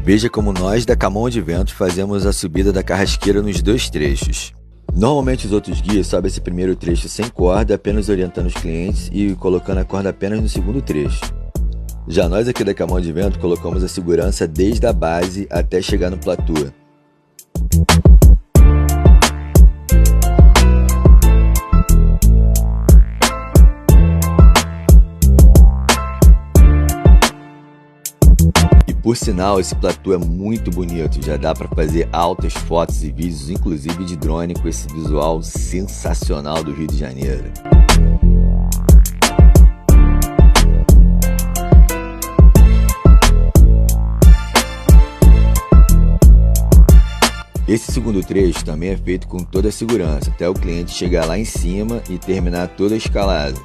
Veja como nós da Kmon Adventure fazemos a subida da Carrasqueira nos dois trechos. Normalmente os outros guias sobem esse primeiro trecho sem corda, apenas orientando os clientes e colocando a corda apenas no segundo trecho. Já nós aqui da Kmon Adventure colocamos a segurança desde a base até chegar no platô. Por sinal, esse platô é muito bonito, já dá para fazer altas fotos e vídeos, inclusive de drone, com esse visual sensacional do Rio de Janeiro. Esse segundo trecho também é feito com toda a segurança, até o cliente chegar lá em cima e terminar toda a escalada.